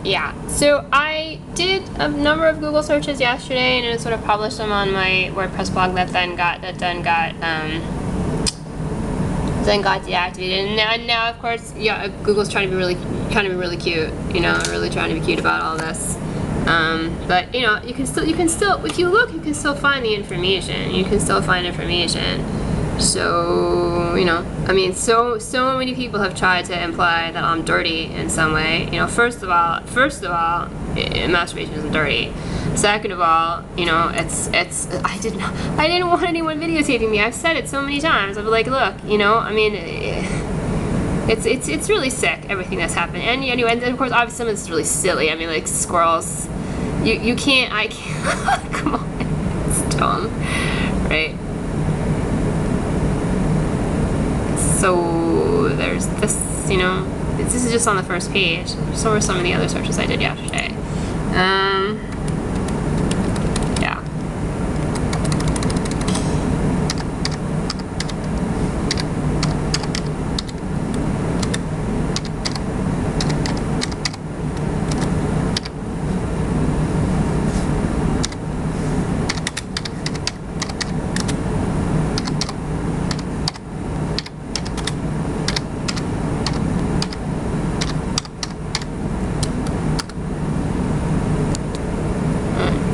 Yeah, so I did a number of Google searches yesterday, and I sort of published them on my WordPress blog that then got deactivated. And now of course, yeah, Google's trying to be really cute, you know, really trying to be cute about all this. But you know, you can still, if you look, you can still find the information. You can still find information. So, you know, I mean, so many people have tried to imply that I'm dirty in some way. You know, first of all, masturbation isn't dirty. Second of all, you know, I didn't want anyone videotaping me. I've said it so many times. I'm like, look, you know, I mean, it's really sick, everything that's happened. And anyway, and of course, obviously some of this is really silly. I mean, like squirrels, I can't, come on, it's dumb, right? So there's this, you know, this is just on the first page. So were some of the other searches I did yesterday. Yeah.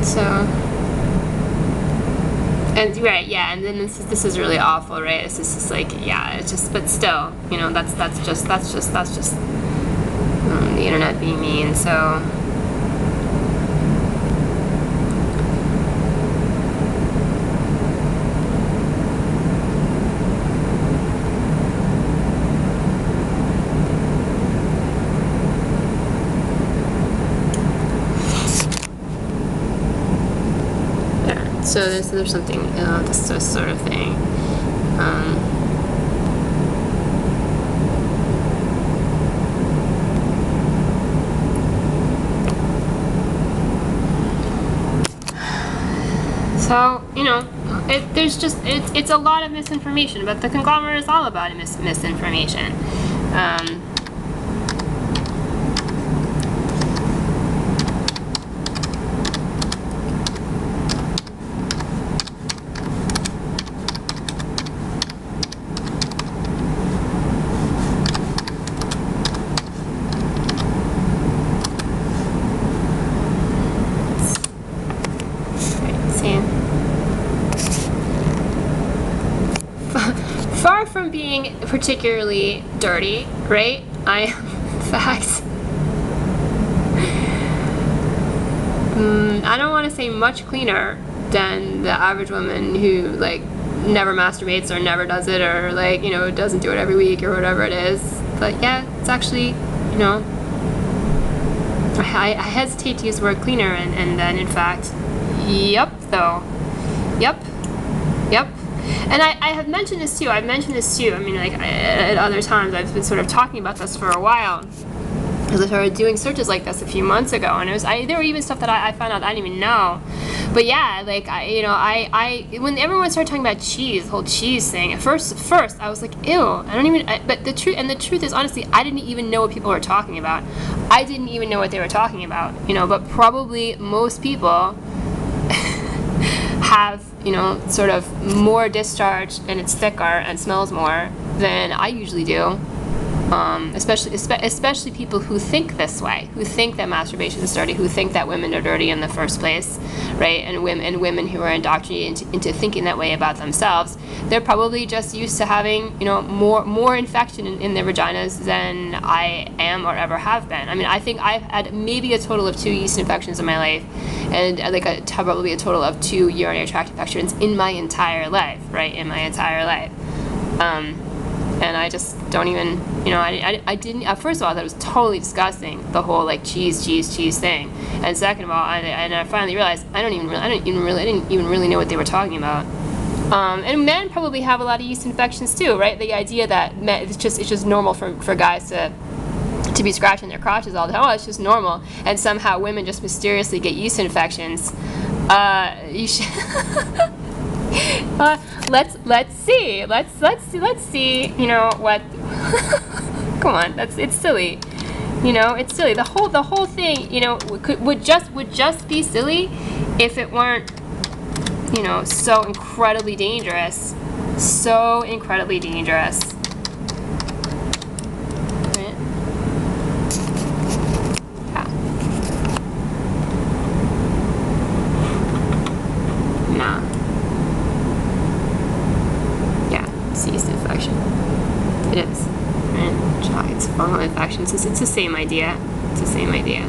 So, and right, yeah, and then this is really awful, right? It's just like, yeah, it's just, but still, you know, that's just the internet being mean. So, so there's something, you know, this sort of thing. So, you know, it's a lot of misinformation, but the conglomerate is all about misinformation. Far from being particularly dirty, right? I am, in fact, I don't want to say much cleaner than the average woman who, like, never masturbates or never does it, or, like, you know, doesn't do it every week or whatever it is. But yeah, it's actually, you know, I hesitate to use the word cleaner, and then in fact, yep. And I have mentioned this too. I mean, like, at other times I've been sort of talking about this for a while, because I started doing searches like this a few months ago, and there were even stuff that I found out I didn't even know. But yeah, like, when everyone started talking about cheese, the whole cheese thing, at first I was like, ew, but the truth is, honestly, I didn't even know what people were talking about. I didn't even know what they were talking about, you know, but probably most people have, you know, sort of more discharge, and it's thicker and smells more than I usually do. Especially people who think this way, who think that masturbation is dirty, who think that women are dirty in the first place, right? And women who are indoctrinated into thinking that way about themselves, they're probably just used to having, you know, more infection in their vaginas than I am or ever have been. I mean, I think I've had maybe a total of 2 yeast infections in my life, and like probably a total of 2 urinary tract infections in my entire life, right? In my entire life. And I just don't even, you know, I didn't, first of all, that was totally disgusting, the whole, like, cheese thing. And second of all, I finally realized I didn't even really know what they were talking about. And men probably have a lot of yeast infections too, right? The idea that it's just normal for guys to be scratching their crotches all the time. Oh, it's just normal. And somehow women just mysteriously get yeast infections. You should let's see, you know, what. Come on, it's silly. You know, it's silly. The whole thing, you know, would just be silly if it weren't, you know, so incredibly dangerous. So incredibly dangerous. Right? Yeah. Nah. Yeah, ceased infection. It is. Right? It's fungal infections. It's the same idea. It's the same idea.